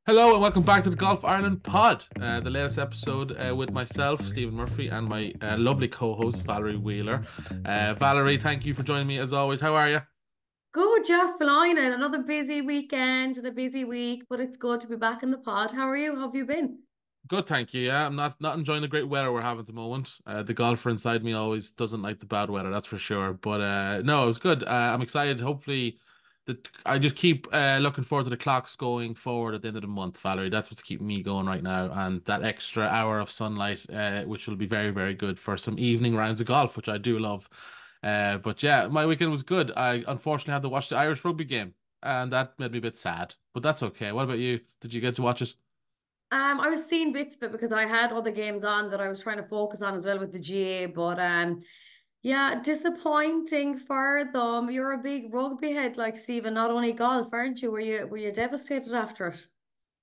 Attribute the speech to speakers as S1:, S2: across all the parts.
S1: Hello and welcome back to the Golf Ireland pod, the latest episode with myself, Stephen Murphy, and my lovely co-host Valerie Wheeler. Valerie, thank you for joining me as always. How are you?
S2: Good, Jeff flying in another busy weekend and a busy week, but it's good to be back in the pod. How are you? How have you been?
S1: Good, thank you. Yeah, I'm not enjoying the great weather we're having at the moment. The golfer inside me always doesn't like the bad weather, that's for sure. But no, it was good. I'm excited. Hopefully, I just keep looking forward to the clocks going forward at the end of the month, Valerie. That's what's keeping me going right now, and that extra hour of sunlight, which will be very, very good for some evening rounds of golf, which I do love. But yeah, my weekend was good. I unfortunately had to watch the Irish rugby game, and that made me a bit sad. But that's okay. What about you? Did you get to watch it?
S2: I was seeing bits of it because I had other games on that I was trying to focus on as well with the GA, but yeah, disappointing for them. You're a big rugby head like Stephen, not only golf, aren't you? Were you devastated after it?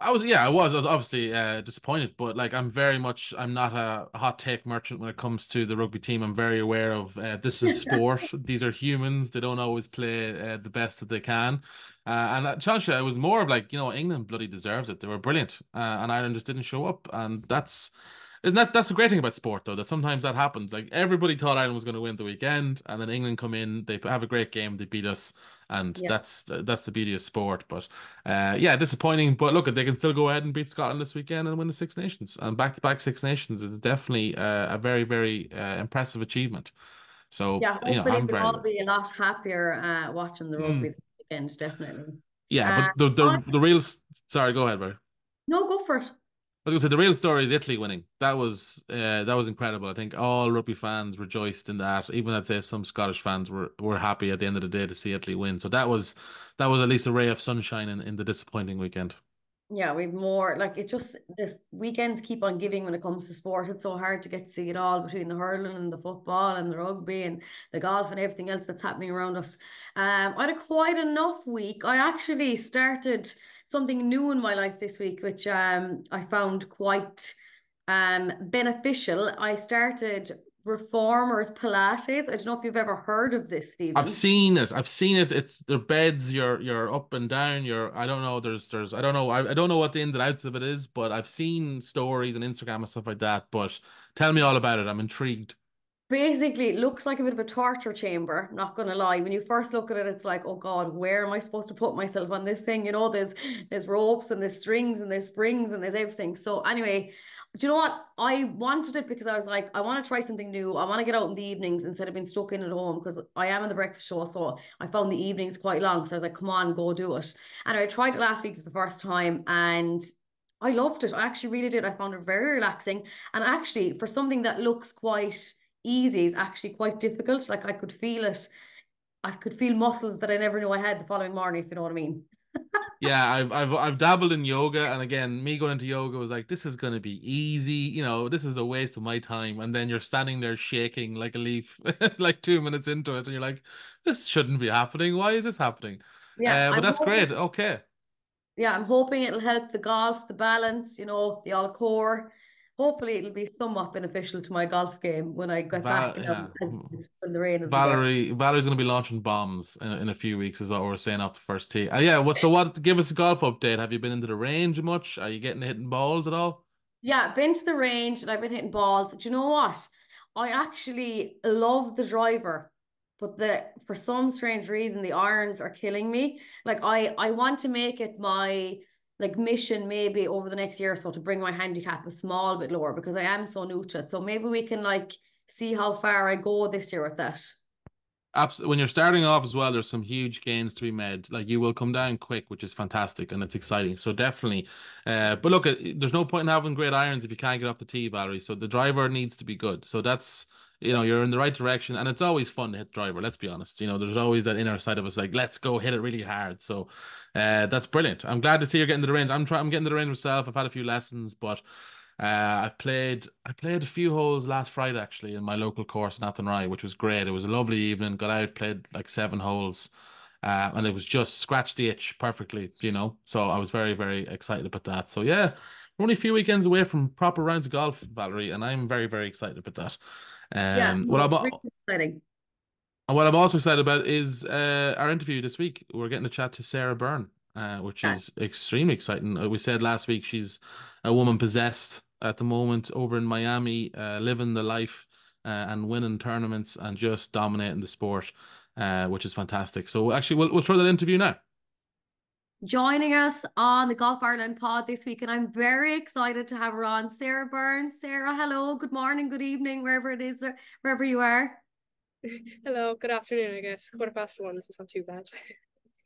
S1: I was obviously disappointed, but like I'm not a hot take merchant when it comes to the rugby team. I'm very aware of this is sport. These are humans. They don't always play the best that they can. And Chelsea, it was more of like, England bloody deserves it. They were brilliant, and Ireland just didn't show up. And that's the great thing about sport, though, that sometimes that happens. Like everybody thought Ireland was going to win the weekend, and then England come in, they have a great game, they beat us, and
S2: Yeah.
S1: that's the beauty of sport. But yeah, disappointing. But look, they can still go ahead and beat Scotland this weekend and win the Six Nations. And back-to-back Six Nations is definitely a very, very impressive achievement. So,
S2: Yeah, hopefully
S1: I'm
S2: we'll
S1: very.
S2: all be a lot happier watching the rugby
S1: Mm.
S2: this weekend, definitely.
S1: Yeah,
S2: Uh,
S1: but the
S2: I,
S1: the the real. Sorry, go ahead, bro.
S2: no, go for it.
S1: I was gonna say the real story is Italy winning. That was incredible. I think all rugby fans rejoiced in that. Even I'd say some Scottish fans were happy at the end of the day to see Italy win. So that was at least a ray of sunshine in the disappointing weekend.
S2: Yeah, we've more like it just this weekends keep on giving when it comes to sport. It's so hard to get to see it all between the hurling and the football and the rugby and the golf and everything else that's happening around us. I had a quite enough week. I actually started something new in my life this week, which I found quite beneficial. I started reformers Pilates. I don't know if you've ever heard of this,
S1: I've
S2: Stephen.
S1: seen it. I've seen it. It's their beds. You're up and down. I don't know. There's I don't know. I don't know what the ins and outs of it is, but I've seen stories on Instagram and stuff like that. But tell me all about it. I'm intrigued.
S2: Basically, it looks like a bit of a torture chamber, not gonna lie. When you first look at it, it's like, oh God, where am I supposed to put myself on this thing? There's ropes and there's strings and there's springs and there's everything. So anyway, do you know what? I wanted it because I was like, I want to try something new. I want to get out in the evenings instead of being stuck in at home because I am in the breakfast show. So I found the evenings quite long. So I was like, come on, go do it. And I tried it last week for the first time and I loved it. I actually really did. I found it very relaxing. And actually, for something that looks quite easy is actually quite difficult. Like I could feel it. I could feel muscles that I never knew I had the following morning, if you know what I mean.
S1: Yeah, I've dabbled in yoga, and again, me going into yoga was like, this is gonna be easy. This is a waste of my time. And then you're standing there shaking like a leaf, like 2 minutes into it, and you're like, this shouldn't be happening. Why is this happening?
S2: Yeah,
S1: But
S2: I'm
S1: that's
S2: hoping.
S1: great. Okay.
S2: Yeah, I'm hoping it'll help the golf, the balance, the all core. Hopefully, it'll be somewhat beneficial to my golf game when I get back,
S1: Yeah.
S2: when the rain will be there.
S1: Valerie's going to be launching bombs in a few weeks, is what we're saying off the first tee. Yeah. So what? Give us a golf update. Have you been into the range much? Are you getting hitting balls at all?
S2: Yeah, been to the range and I've been hitting balls. Do you know what? I actually love the driver, but the for some strange reason the irons are killing me. Like I want to make it my like mission maybe over the next year or so to bring my handicap a small bit lower because I am so new to it. So maybe we can like see how far I go this year with that.
S1: When you're starting off as well, there's some huge gains to be made. Like you will come down quick, which is fantastic and it's exciting. So definitely. But look, there's no point in having great irons if you can't get off the tee, Valerie. So the driver needs to be good. So you're in the right direction, and it's always fun to hit driver. Let's be honest. There's always that inner side of us like, let's go hit it really hard. So, that's brilliant. I'm glad to see you're getting to the range. I'm getting to the range myself. I've had a few lessons, but. I played a few holes last Friday actually in my local course in Athenry, which was great. It was a lovely evening. Got out, played like 7 holes, and it was just scratched the itch perfectly. So I was very, very excited about that. So yeah, we're only a few weekends away from proper rounds of golf, Valerie, and I'm very, very excited about that.
S2: Yeah,
S1: Um, what
S2: no,
S1: I'm
S2: it's really exciting.
S1: what I'm also excited about is our interview this week. We're getting to chat to Sara Byrne. which is extremely exciting. We said last week she's a woman possessed at the moment over in Miami, living the life and winning tournaments and just dominating the sport, which is fantastic. So actually, we'll throw that interview now.
S2: Joining us on the Golf Ireland pod this week, and I'm very excited to have her on, Sara Byrne. Sara, hello, good morning, good evening, wherever it is, wherever you are.
S3: Hello, good afternoon, I guess. 1:15, so it's not too bad.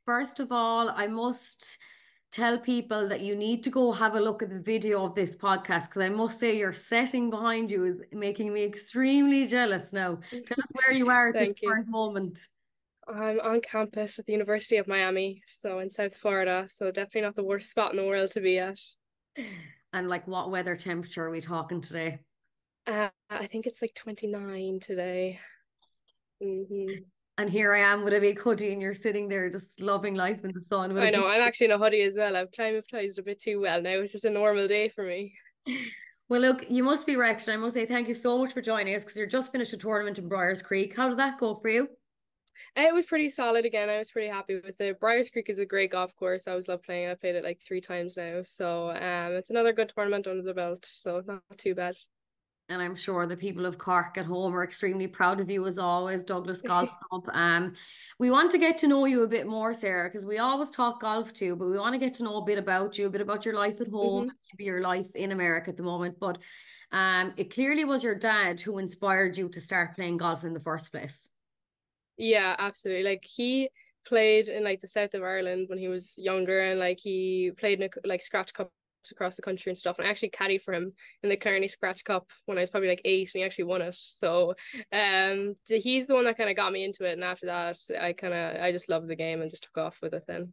S2: First of all, I must tell people that you need to go have a look at the video of this podcast, because I must say your setting behind you is making me extremely jealous now. Tell us where you are at this
S3: Thank you.
S2: current moment.
S3: I'm on campus at the University of Miami, so in South Florida, so definitely not the worst spot in the world to be at.
S2: And like, what weather temperature are we talking today?
S3: I think it's like 29 today.
S2: And here I am with a big hoodie, and you're sitting there just loving life in the sun.
S3: I know, I'm actually in a hoodie as well. I've climatized a bit too well now. It's just a normal day for me.
S2: Well, look, you must be wrecked. I must say thank you so much for joining us, because you're just finished a tournament in Briars Creek. How did that go for you?
S3: It was pretty solid again. I was pretty happy with it. Briars Creek is a great golf course. I always love playing. I played it like 3 times now. So it's another good tournament under the belt. So not too bad.
S2: And I'm sure the people of Cork at home are extremely proud of you as always, Douglas Golf Club. We want to get to know you a bit more, Sara, because we always talk golf too, but we want to get to know a bit about you, a bit about your life at home, maybe your life in America at the moment. But it clearly was your dad who inspired you to start playing golf in the first place.
S3: Yeah, absolutely. Like he played in like the south of Ireland when he was younger, and like he played in like scratch cups across the country and stuff. And I actually caddied for him in the Clarny Scratch Cup when I was probably like 8, and he actually won it. So he's the one that kind of got me into it. And after that, I just loved the game and just took off with it then.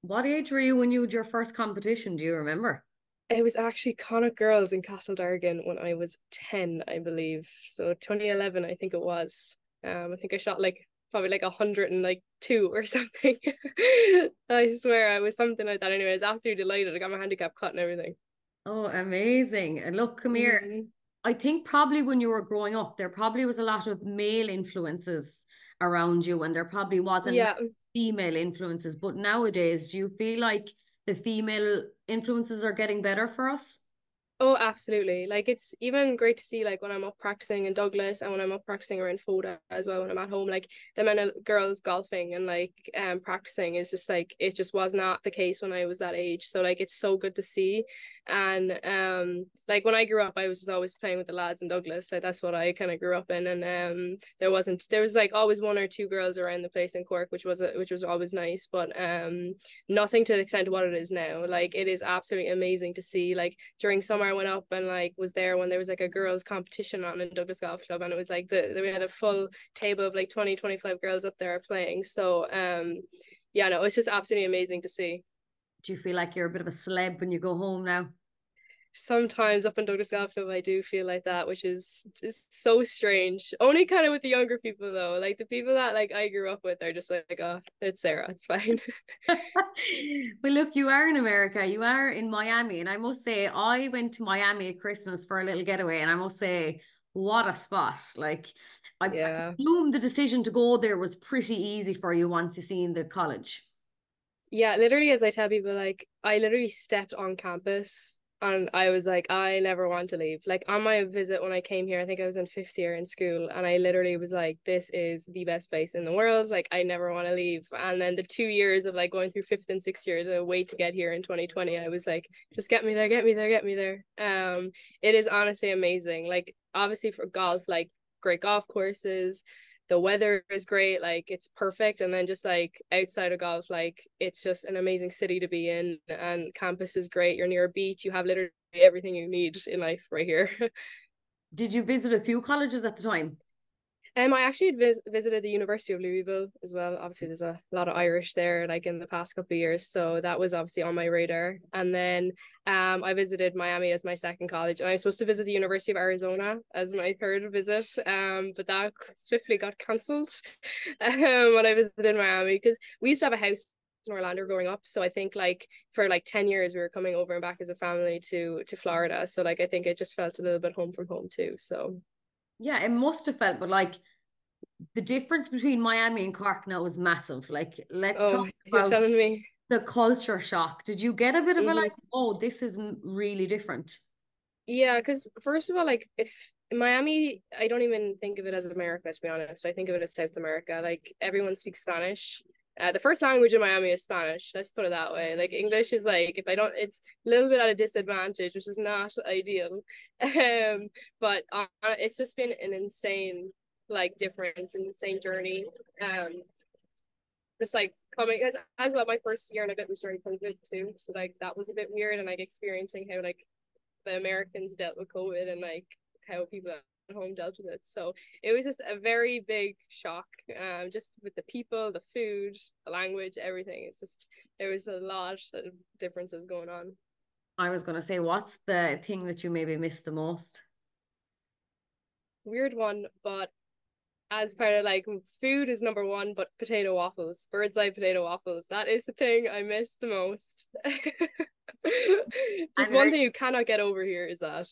S2: What age were you when you had your first competition? Do you remember?
S3: It was actually Connacht Girls in Castledargan when I was 10, I believe. So 2011, I think it was. I think I shot like probably like 102 or something. I swear I was something like that. Anyway, I was absolutely delighted. I got my handicap cut and everything.
S2: Oh, amazing. And look, come here. I think probably when you were growing up, there probably was a lot of male influences around you, and there probably wasn't
S3: Yeah.
S2: female influences. But nowadays, do you feel like the female influences are getting better for us?
S3: Oh, absolutely. Like it's even great to see like when I'm up practicing in Douglas and when I'm up practicing around Foda as well when I'm at home, like the amount of girls golfing and like practicing is just like it just was not the case when I was that age. So like it's so good to see. And like when I grew up I was just always playing with the lads in Douglas. Like that's what I kind of grew up in. And there was like always 1 or 2 girls around the place in Cork, which was always nice, but nothing to the extent of what it is now. Like it is absolutely amazing to see. Like during summer I went up and like was there when there was like a girls competition on in Douglas Golf Club, and it was like we had a full table of like 20-25 girls up there playing. So yeah, no, it's just absolutely amazing to see.
S2: Do you feel like you're a bit of a celeb when you go home now?
S3: Sometimes up in Douglas Golf Club I do feel like that, which is so strange. Only kind of with the younger people though. Like the people that like I grew up with are just like, oh, it's Sara, it's fine.
S2: Well, look, you are in America, you are in Miami, and I must say, I went to Miami at Christmas for a little getaway, and I must say, what a spot. Like, I
S3: Yeah.
S2: assume the decision to go there was pretty easy for you once you seen the college.
S3: Yeah, literally, as I tell people, like I literally stepped on campus and I was like, I never want to leave. Like on my visit when I came here, I think I was in 5th year in school, and I literally was like, this is the best place in the world. Like I never want to leave. And then the 2 years of like going through 5th and 6th year, the wait to get here in 2020, I was like, just get me there, get me there, get me there. It is honestly amazing. Like obviously for golf, like great golf courses, the weather is great, like it's perfect. And then just like outside of golf, like it's just an amazing city to be in, and campus is great. You're near a beach, you have literally everything you need in life right here.
S2: Did you visit a few colleges at the time?
S3: I actually had visited the University of Louisville as well. Obviously, there's a lot of Irish there, like in the past couple of years, so that was obviously on my radar. And then, I visited Miami as my second college, and I was supposed to visit the University of Arizona as my third visit. But that swiftly got cancelled. When I visited Miami, because we used to have a house in Orlando growing up. So I think like for like 10 years we were coming over and back as a family to Florida. So like I think it just felt a little bit home from home too. So
S2: Yeah, it must have felt, but like the difference between Miami and Cork now is massive. Like, let's talk
S3: oh, you're
S2: about
S3: telling me.
S2: the culture shock. Did you get a bit of a
S3: Hmm.
S2: like, oh, this is really different?
S3: Yeah, because first of all, like if in Miami, I don't even think of it as America, to be honest. I think of it as South America. Like everyone speaks Spanish. The first language in Miami is Spanish. Let's put it that way. Like English is like if I don't, it's a little bit at a disadvantage, which is not ideal. But it's just been an insane like difference, an insane journey. Um, just like coming as well. My first year and a bit was during COVID too, so like that was a bit weird, and like experiencing how like the Americans dealt with COVID and like how people at home dealt with it. So it was just a very big shock, just with the people, the food, the language, everything. It's just there was a lot of differences going on.
S2: I was gonna say, what's the thing that you maybe miss the most?
S3: Weird one, but as part of like food is number one, but potato waffles, bird's eye potato waffles, that is the thing I miss the most. Just
S2: And
S3: one thing you cannot get over here is that.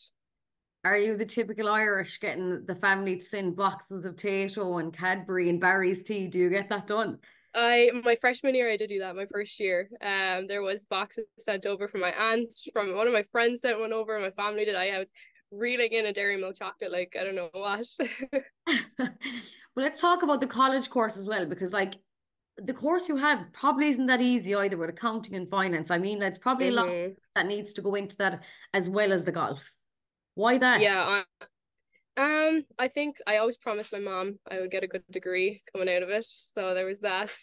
S2: are you the typical Irish getting the family to send boxes of Tato and Cadbury and Barry's tea? Do you get that done?
S3: My freshman year I did do that, my first year. There was boxes sent over from my aunts, from one of my friends sent one over, my family did. I was reeling in a dairy milk chocolate like I don't know what.
S2: Well, let's talk about the college course as well, because like the course you have probably isn't that easy either with accounting and finance. I mean, that's probably a lot
S3: Hmm.
S2: that needs to go into that as well as the golf. Why that?
S3: Yeah, I think I always promised my mom I would get a good degree coming out of it. So there was that.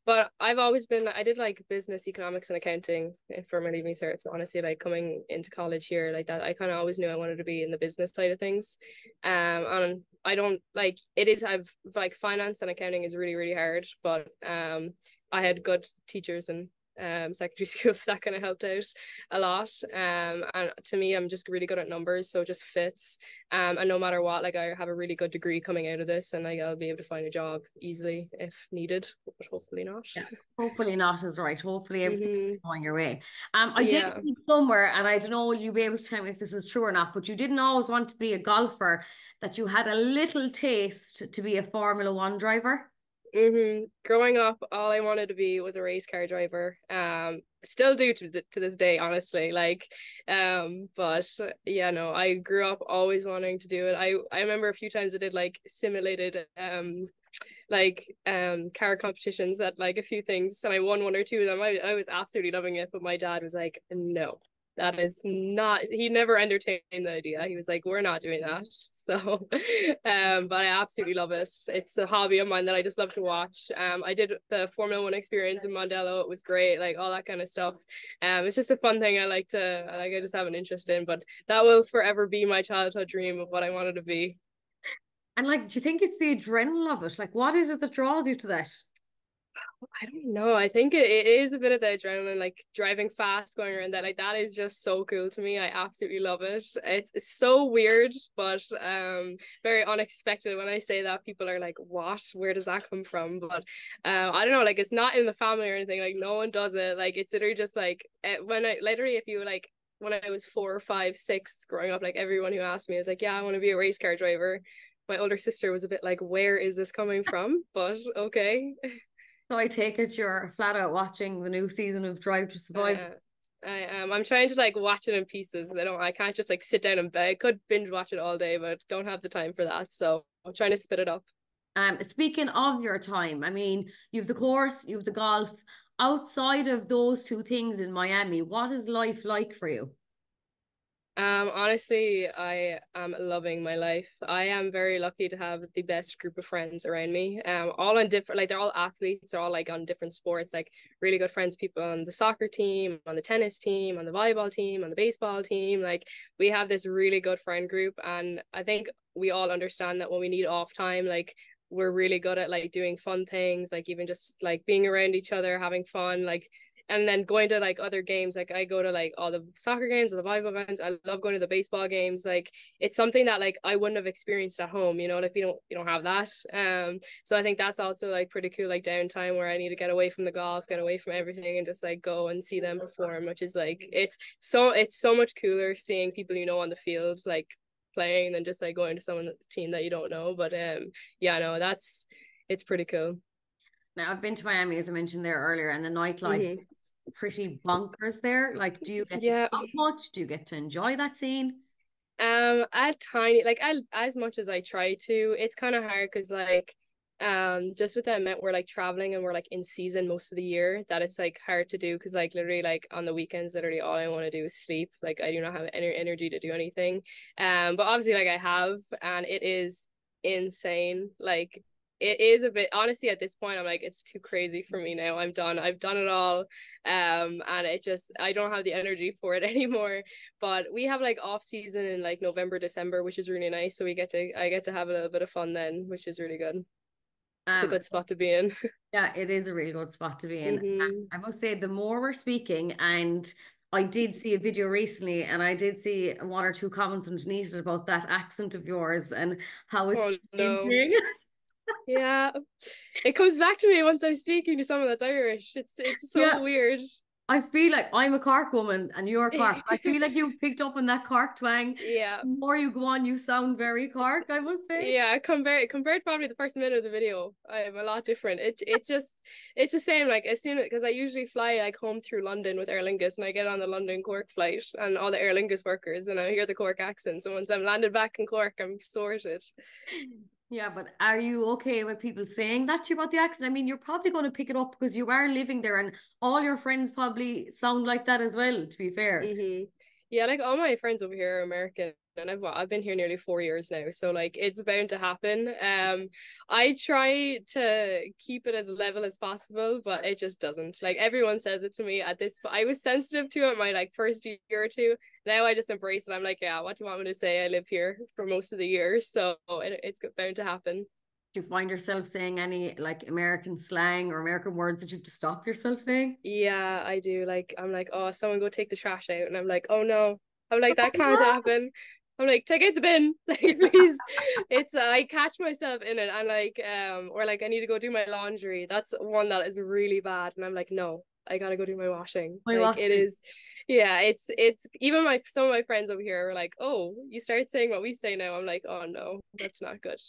S3: But I've always been I did like business, economics and accounting for my leaving cert. So honestly, like coming into college here like that, I kind of always knew I wanted to be in the business side of things. And I don't like it is I've like finance and accounting is really, really hard, but I had good teachers and secondary school, so that kind of helped out a lot. And to me, I'm just really good at numbers, so it just fits. And no matter what, like I have a really good degree coming out of this, and like I'll be able to find a job easily if needed, but hopefully not.
S2: Yeah, hopefully not is right. Hopefully everything's
S3: Hmm.
S2: going your way. I did
S3: Yeah.
S2: read somewhere, and I don't know, will you be able to tell me if this is true or not, but you didn't always want to be a golfer, that you had a little taste to be a Formula One driver.
S3: Growing up, all I wanted to be was a race car driver. Still do to this day, honestly. Like, but yeah, no, I grew up always wanting to do it. I remember a few times I did like simulated car competitions at like a few things, and I won one or two of them. I was absolutely loving it, but my dad was like, no, that is not, he never entertained the idea. He was like, we're not doing that. So but I absolutely love it. It's a hobby of mine that I just love to watch. I did the Formula One experience in Mondello. It was great, like all that kind of stuff. It's just a fun thing I just have an interest in, but that will forever be my childhood dream of what I wanted to be.
S2: And like, do you think it's the adrenaline of it? Like, what is it that draws you to that?
S3: I don't know. I think it is a bit of the adrenaline, like driving fast, going around that. Like that is just so cool to me. I absolutely love it. It's so weird, but very unexpected. When I say that, people are like, "What? Where does that come from?" But I don't know. Like it's not in the family or anything. Like no one does it. Like it's literally just like when I literally, if you like, when I was 4, 5, 6, growing up, like everyone who asked me was like, "Yeah, I want to be a race car driver." My older sister was a bit like, "Where is this coming from?" But okay.
S2: So I take it you're flat out watching the new season of Drive to Survive.
S3: Uh, I am. I'm trying to like watch it in pieces. I can't just like sit down and bed. I could binge watch it all day, but don't have the time for that. So I'm trying to spit it up.
S2: Speaking of your time, I mean, you've the course, you've the golf. Outside of those two things in Miami, what is life like for you?
S3: Honestly, I am loving my life. I am very lucky to have the best group of friends around me. All on different, like they're all athletes, they're all like on different sports, like really good friends, people on the soccer team, on the tennis team, on the volleyball team, on the baseball team. Like we have this really good friend group, and I think we all understand that when we need off time, like we're really good at like doing fun things, like even just like being around each other, having fun, like and then going to like other games, like I go to like all the soccer games or the volleyball games. I love going to the baseball games. Like it's something that like I wouldn't have experienced at home, like you don't have that. So I think that's also like pretty cool, like downtime where I need to get away from the golf, get away from everything and just like go and see them perform, which is like it's so much cooler seeing people on the field like playing than just like going to someone team that you don't know. But yeah, no, it's pretty cool.
S2: Now, I've been to Miami, as I mentioned there earlier, and the nightlife
S3: Hmm.
S2: is pretty bonkers there. Like, do you get to
S3: Yeah.
S2: go out much? Do you get to enjoy that scene?
S3: I tiny like I as much as I try to, it's kind of hard because like just with that meant we're like traveling and we're like in season most of the year that it's like hard to do because like literally like on the weekends literally all I want to do is sleep. Like I do not have any energy to do anything. But obviously like I have, and it is insane. Like it is a bit, honestly, at this point I'm like it's too crazy for me now. I'm done. I've done it all. And it just I don't have the energy for it anymore. But we have like off season in like November, December, which is really nice. So I get to have a little bit of fun then, which is really good. It's a
S2: Um,
S3: good spot to be in.
S2: yeah, it is a really good spot to be in.
S3: Hmm.
S2: I must say, the more we're speaking, and I did see a video recently, and I did see one or two comments underneath it about that accent of yours and how
S3: Oh
S2: it's
S3: no.
S2: changing.
S3: Yeah. It comes back to me once I'm speaking to someone that's Irish. It's
S2: Yeah,
S3: so weird.
S2: I feel like I'm a Cork woman and you're Cork. I feel like you picked up on that Cork twang.
S3: Yeah.
S2: The more you go on, you sound very Cork, I must say.
S3: Yeah, compared probably the first minute of the video, I'm a lot different. It's the same. Like as soon because I usually fly like home through London with Aer Lingus, and I get on the London Cork flight, and all the Aer Lingus workers, and I hear the Cork accent. So once I'm landed back in Cork, I'm sorted.
S2: Yeah, but are you okay with people saying that to you about the accent? I mean, you're probably going to pick it up because you are living there and all your friends probably sound like that as well, to be fair.
S3: Hmm. Yeah, like all my friends over here are American, and I've been here nearly 4 years now, so like it's bound to happen. I try to keep it as level as possible, but it just doesn't. Like everyone says it to me at this. I was sensitive to it my like first year or two. Now I just embrace it. I'm like, yeah, what do you want me to say? I live here for most of the year, so it's bound to happen.
S2: Do you find yourself saying any like American slang or American words that you have to stop yourself saying?
S3: Yeah, I do. Like, I'm like, oh, someone go take the trash out. And I'm like, oh no. I'm like, that can't happen. I'm like, take out the bin. Like, please. It's, I catch myself in it. And like, or like, I need to go do my laundry. That's one that is really bad. And I'm like, no, I gotta go do my washing.
S2: My
S3: Like, it
S2: washing.
S3: is, yeah, it's even some of my friends over here are like, oh, you started saying what we say now. I'm like, oh no, that's not good.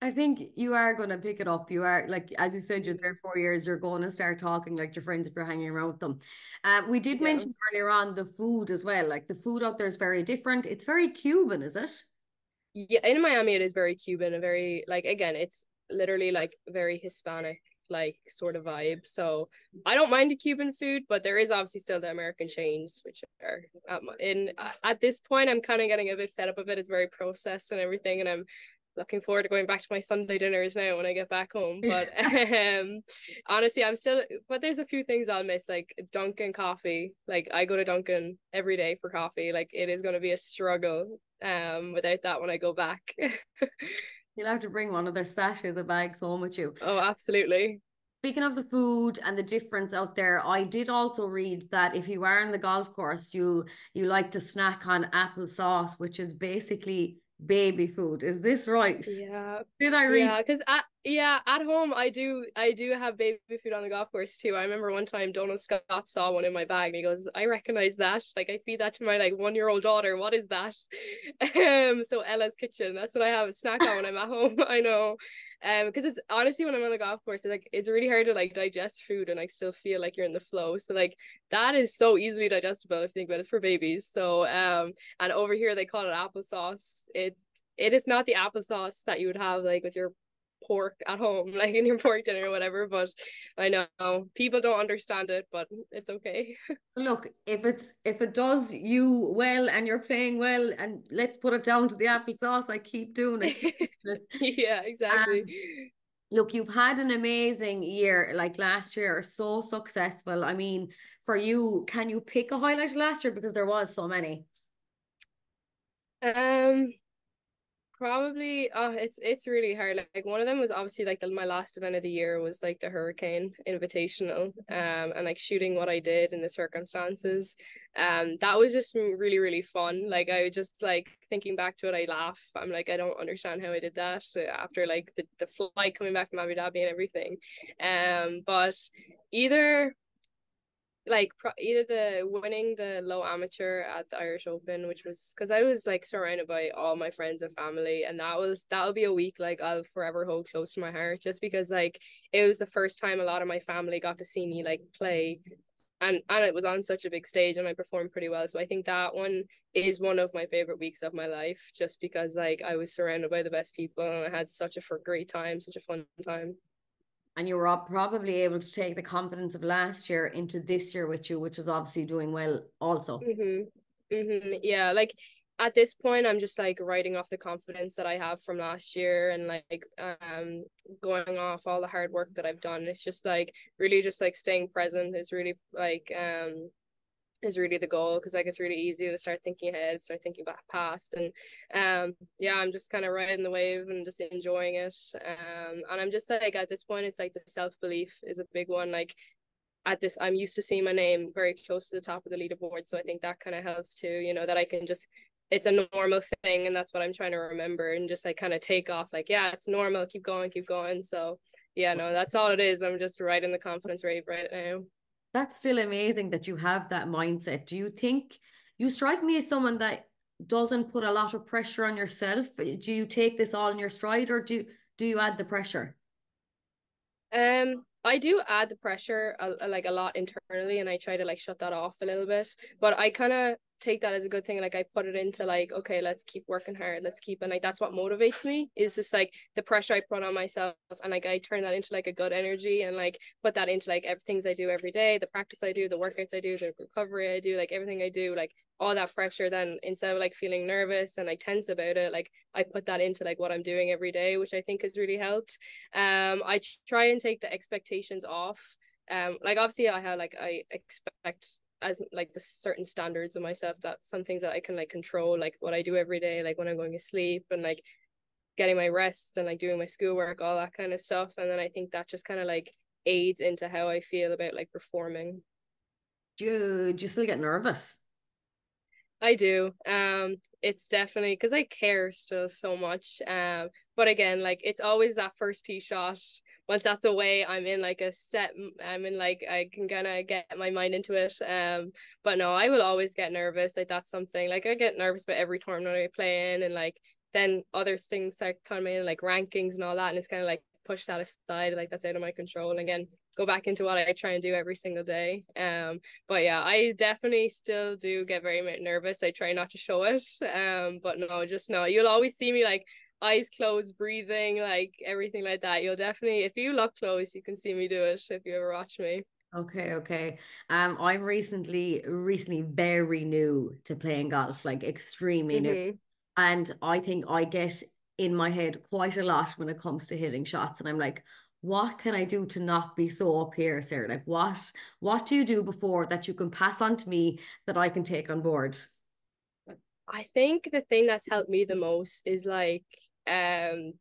S2: I think you are going to pick it up. You are, like, as you said, you're there
S3: Mhm.
S2: 4 years, you're going to start talking like your friends if you're hanging around with them. We did
S3: Yeah.
S2: mention earlier on the food as well. Like, the food out there is very different. It's very Cuban, is it?
S3: Yeah, in Miami it is very Cuban, a very like again, it's literally like very Hispanic like sort of vibe. So I don't mind the Cuban food, but there is obviously still the American chains, which are in at this point I'm kind of getting a bit fed up of it. It's very processed and everything, and I'm looking forward to going back to my Sunday dinners now when I get back home. But honestly, I'm still but there's a few things I'll miss, like Dunkin' coffee. Like I go to Dunkin' every day for coffee. Like it is gonna be a struggle without that when I go back.
S2: You'll have to bring one of their sachets of bags home with you.
S3: Oh, absolutely.
S2: Speaking of the food and the difference out there, I did also read that if you are in the golf course, you like to snack on applesauce, which is basically baby food. Is this right?
S3: Yeah.
S2: Did I read?
S3: Yeah, because at home I do have baby food on the golf course too. I remember one time Donald Scott saw one in my bag and he goes, I recognize that. Like I feed that to my like 1 year old daughter. What is that? So Ella's Kitchen. That's what I have a snack on when I'm at home. I know. Because it's honestly when I'm on the golf course, it's really hard to like digest food and like still feel like you're in the flow. So like that is so easily digestible if you think about it. It's for babies. So and over here they call it applesauce. It is not the applesauce that you would have like with your pork at home, like in your pork dinner or whatever. But I know people don't understand it, but it's okay.
S2: Look, if it does you well and you're playing well, and let's put it down to the applesauce, I keep doing it. Keep doing it.
S3: Yeah, exactly.
S2: Um, Look, you've had an amazing year, like last year, so successful. I mean, for you, can you pick a highlight of last year because there was so many?
S3: Um, Probably, it's really hard. Like one of them was obviously like my last event of the year was like the Hurricane Invitational, and like shooting what I did in the circumstances. That was just really really fun. Like I was just like thinking back to it, I laugh. I'm like I don't understand how I did that after like the flight coming back from Abu Dhabi and everything. But either like either the winning the low amateur at the Irish Open, which was because I was like surrounded by all my friends and family, and that'll be a week like I'll forever hold close to my heart, just because like it was the first time a lot of my family got to see me like play, and it was on such a big stage and I performed pretty well. So I think that one is one of my favorite weeks of my life, just because like I was surrounded by the best people and I had such a great time, such a fun time.
S2: And you were probably able to take the confidence of last year into this year with you, which is obviously doing well also.
S3: Yeah, like at this point I'm just like writing off the confidence that I have from last year, and like going off all the hard work that I've done. It's just like really just like staying present is really the goal, because like it's really easy to start thinking ahead, start thinking back past, and yeah, I'm just kind of riding the wave and just enjoying it. And I'm just like at this point it's like the self-belief is a big one. Like at this, I'm used to seeing my name very close to the top of the leaderboard, so I think that kind of helps too, you know, that I can just, it's a normal thing, and that's what I'm trying to remember, and just like kind of take off like, yeah, it's normal, keep going. So yeah, no, that's all it is. I'm just riding the confidence wave right now.
S2: That's still amazing that you have that mindset. Do you think you strike me as someone that doesn't put a lot of pressure on yourself? Do you take this all in your stride, or do you add the pressure?
S3: I do add the pressure like a lot internally, and I try to like shut that off a little bit. But I kind of take that as a good thing. Like I put it into like, okay, let's keep working hard. Let's keep, and like that's what motivates me, is just like the pressure I put on myself, and like I turn that into like a good energy, and like put that into like everything I do every day, the practice I do, the workouts I do, the recovery I do, like everything I do, like all that pressure. Then instead of like feeling nervous and like tense about it, like I put that into like what I'm doing every day, which I think has really helped. I try and take the expectations off. Like obviously I expect as like the certain standards of myself, that some things that I can like control, like what I do every day, like when I'm going to sleep, and like getting my rest, and like doing my schoolwork, all that kind of stuff. And then I think that just kind of like aids into how I feel about like performing.
S2: Do you still get nervous?
S3: I do. It's definitely because I care still so much. But again, like it's always that first tee shot. Once that's away, I'm in like a set. I'm in like I can kind of get my mind into it. But no, I will always get nervous. Like that's something. Like I get nervous about every tournament I play in, and like then other things start coming in, like rankings and all that, and it's kind of like push that aside. Like that's out of my control. And again, go back into what I try and do every single day. But yeah, I definitely still do get very nervous. I try not to show it. But no, just no. You'll always see me like eyes closed, breathing, like everything like that. You'll definitely, if you look close, you can see me do it if you ever watch me.
S2: Okay, okay. I'm recently very new to playing golf, like extremely new.
S3: Mm-hmm.
S2: And I think I get in my head quite a lot when it comes to hitting shots. And I'm like, what can I do to not be so up here, Sarah? Like what do you do before that you can pass on to me that I can take on board?
S3: I think the thing that's helped me the most is like I've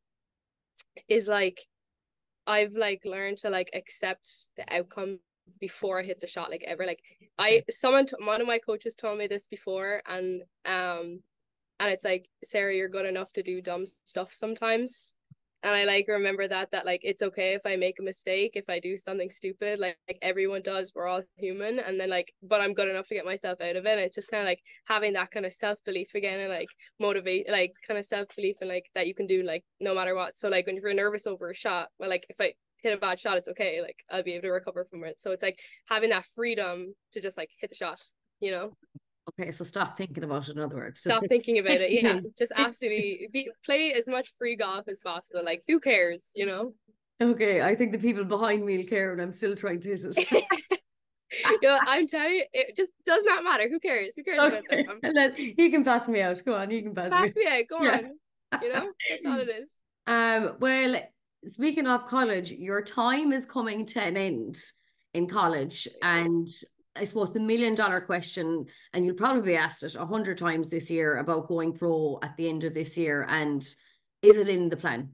S3: like learned to like accept the outcome before I hit the shot. Like ever, like
S2: Okay.
S3: one of my coaches told me this before, and it's like, Sarah, you're good enough to do dumb stuff sometimes. And I like remember that like it's okay if I make a mistake, if I do something stupid, like everyone does, we're all human. And then like, but I'm good enough to get myself out of it. And it's just kind of like having that kind of self-belief again, and like motivate, like kind of self-belief, and like that you can do like no matter what. So like when you're nervous over a shot, well, like if I hit a bad shot, it's okay, like I'll be able to recover from it. So it's like having that freedom to just like hit the shot, you know.
S2: Okay, so stop thinking about it, in other words. Just
S3: Stop thinking about
S2: hit
S3: it.
S2: the
S3: Yeah,
S2: thing.
S3: just absolutely play as much free golf as possible. Like, who cares, you know?
S2: Okay, I think the people behind me will care and I'm still trying to hit it.
S3: You know, I'm telling you, it just does not matter. Who cares? Who cares about them?
S2: Okay. And then he can pass me out. Go on, you can pass me.
S3: Pass me out. Go
S2: Yeah.
S3: on. You know, that's all it is.
S2: Well, speaking of college, your time is coming to an end in college.
S3: Yes.
S2: And I suppose the million-dollar question, and you'll probably be asked it 100 times this year about going pro at the end of this year. And is it in the plan?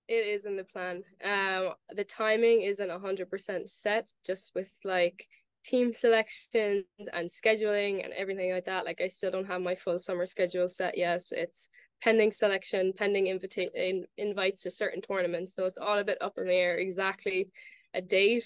S3: It is in the plan. The timing isn't 100% set, just with like team selections and scheduling and everything like that. Like I still don't have my full summer schedule set yet. It's pending selection, pending invites to certain tournaments. So it's all a bit up in the air exactly a date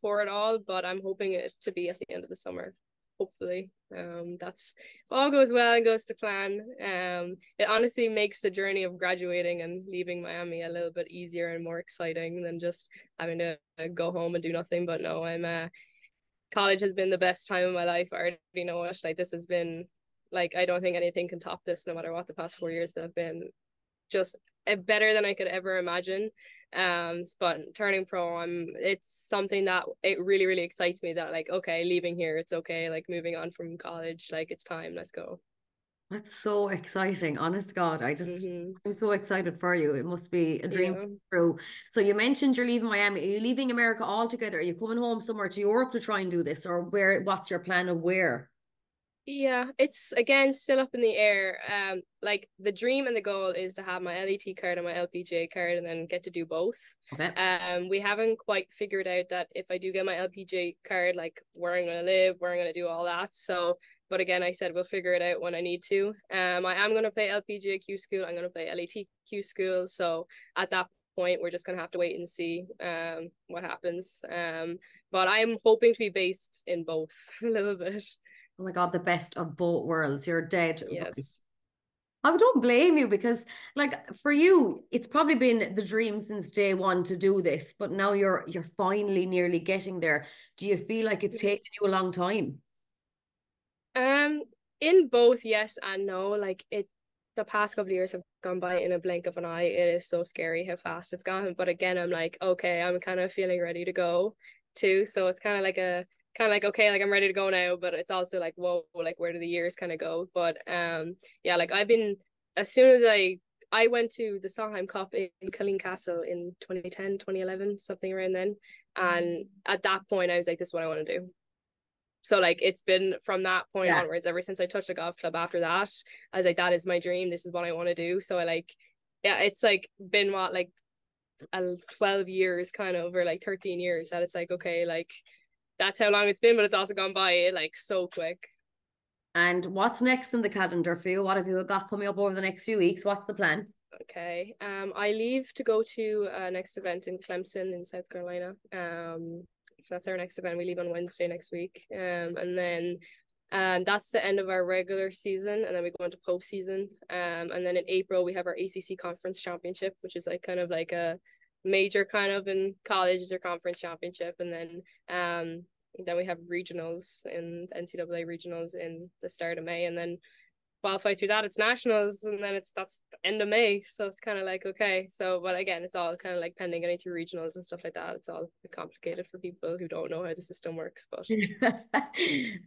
S3: for it all, but I'm hoping it to be at the end of the summer, hopefully. That's if all goes well and goes to plan. It honestly makes the journey of graduating and leaving Miami a little bit easier and more exciting than just having to go home and do nothing. But no, I'm college has been the best time of my life. I already know it. Like this has been like I don't think anything can top this, no matter what. The past 4 years have been just better than I could ever imagine. But turning pro, it's something that it really, really excites me that like, okay, leaving here, it's okay. Like moving on from college, like it's time, let's go.
S2: That's so exciting. Honest to God,
S3: Mm-hmm.
S2: I'm so excited for you. It must be a dream
S3: Yeah.
S2: come true. So you mentioned you're leaving Miami. Are you leaving America altogether? Are you coming home somewhere to Europe to try and do this, or what's your plan of where?
S3: Yeah, it's again still up in the air. Like the dream and the goal is to have my LET card and my LPGA card and then get to do both.
S2: Okay.
S3: We haven't quite figured out that if I do get my LPGA card, like where I'm gonna live, where I'm gonna do all that. So, but again, I said we'll figure it out when I need to. I am gonna play LPGA Q school. I'm gonna play LET Q school. So at that point, we're just gonna have to wait and see what happens. But I'm hoping to be based in both a little bit.
S2: Oh my God, the best of both worlds. You're dead.
S3: Yes.
S2: I don't blame you because, like, for you, it's probably been the dream since day one to do this, but now you're finally nearly getting there. Do you feel like it's taken you a long time?
S3: Um, in both yes and no. Like the past couple of years have gone by in a blink of an eye. It is so scary how fast it's gone. But again, I'm like, okay, I'm kind of feeling ready to go too. So it's kind of like okay, like I'm ready to go now. But it's also like, whoa, like where do the years kind of go? But yeah, like I've been as soon as I went to the Sondheim Cup in Killeen Castle in 2010, 2011, something around then. And at that point, I was like, this is what I want to do. So like it's been from that point
S2: Yeah.
S3: onwards, ever since I touched the golf club after that, I was like, that is my dream. This is what I want to do. So I like, yeah, it's like been what, like 12 years kind of, or like 13 years that it's like, okay, like that's how long it's been, but it's also gone by like so quick.
S2: And what's next in the calendar for you? What have you got coming up over the next few weeks? What's the plan?
S3: Okay. I leave to go to next event in Clemson in South Carolina. That's our next event. We leave on Wednesday next week. And then that's the end of our regular season, and then we go into postseason. And then in April we have our ACC Conference Championship, which is like kind of like a major kind of in college is your conference championship, and then we have regionals in NCAA regionals in the start of May, and then qualify through that, it's nationals, and then that's the end of May. So it's kind of like okay. So, but again, it's all kind of like pending getting through regionals and stuff like that. It's all complicated for people who don't know how the system works. But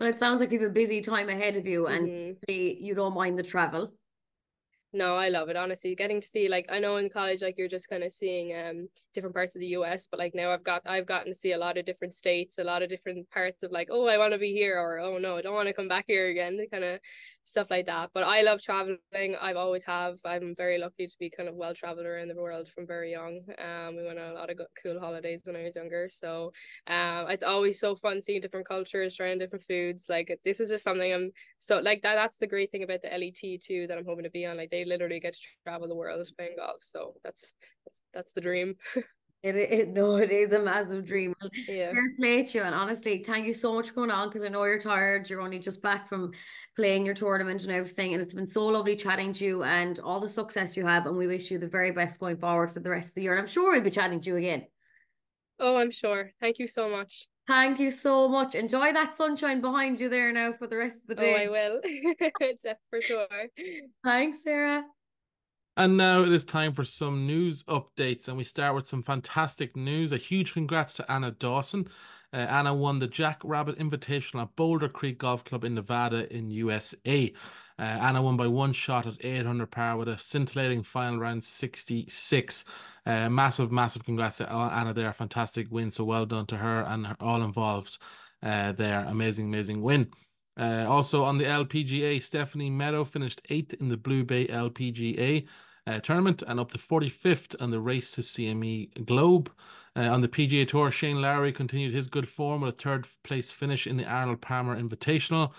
S2: Well, it sounds like you have a busy time ahead of you and
S3: mm-hmm.
S2: you don't mind the travel.
S3: No, I love it, honestly. Getting to see, like, I know in college, like you're just kind of seeing different parts of the US, but like now I've gotten to see a lot of different states, a lot of different parts of like, oh, I want to be here, or oh no, I don't want to come back here again, the kind of stuff like that. But I love traveling. I've always have. I'm very lucky to be kind of well traveled around the world from very young. We went on a lot of cool holidays when I was younger. So it's always so fun seeing different cultures, trying different foods. Like this is just something I'm so like that's the great thing about the LET too that I'm hoping to be on. Like they literally get to travel the world playing golf. So that's the dream.
S2: It is a massive dream. Well,
S3: Yeah.
S2: fair play to you, and honestly, thank you so much for going on because I know you're tired. You're only just back from playing your tournament and everything, and it's been so lovely chatting to you and all the success you have. And we wish you the very best going forward for the rest of the year. And I'm sure we'll be chatting to you again.
S3: Oh, I'm sure. Thank you so much.
S2: Thank you so much. Enjoy that sunshine behind you there now for the rest of the
S3: Oh, I
S2: day.
S3: will. For sure.
S2: Thanks, Sarah.
S1: And now it is time for some news updates, and we start with some fantastic news. A huge congrats to Anna Dawson. Anna won the Jack Rabbit Invitational at Boulder Creek Golf Club in Nevada in USA. Anna won by one shot at 800 par with a scintillating final round 66. Massive, massive congrats to Anna there. Fantastic win. So well done to her and all involved there. Amazing, amazing win. Also on the LPGA, Stephanie Meadow finished 8th in the Blue Bay LPGA tournament and up to 45th on the Race to CME Globe. On the PGA Tour, Shane Lowry continued his good form with a third place finish in the Arnold Palmer Invitational.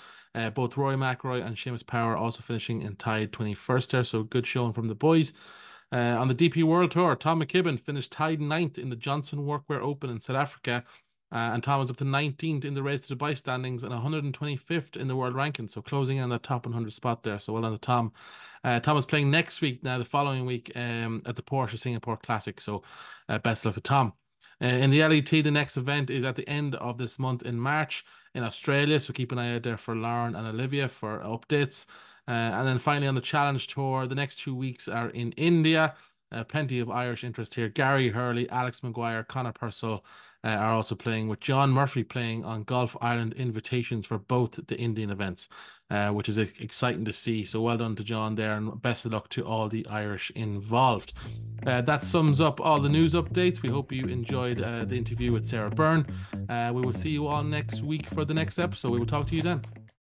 S1: Both Rory McIlroy and Seamus Power also finishing in tied 21st there, so good showing from the boys. On the DP World Tour, Tom McKibben finished tied 9th in the Johnson Workwear Open in South Africa. And Tom was up to 19th in the race to Dubai standings and 125th in the world ranking. So closing in on the top 100 spot there. So well done to Tom. Tom is playing next week now, the following week, at the Porsche Singapore Classic. So best of luck to Tom. In the LET, the next event is at the end of this month in March in Australia. So keep an eye out there for Lauren and Olivia for updates. And then finally on the Challenge Tour, the next 2 weeks are in India. Plenty of Irish interest here. Gary Hurley, Alex Maguire, Conor Purcell are also playing, with John Murphy playing on Golf Ireland invitations for both the Indian events, which is exciting to see. So well done to John there, and best of luck to all the Irish involved. That sums up all the news updates. We hope you enjoyed the interview with Sara Byrne. We will see you all next week for the next episode. We will talk to you then.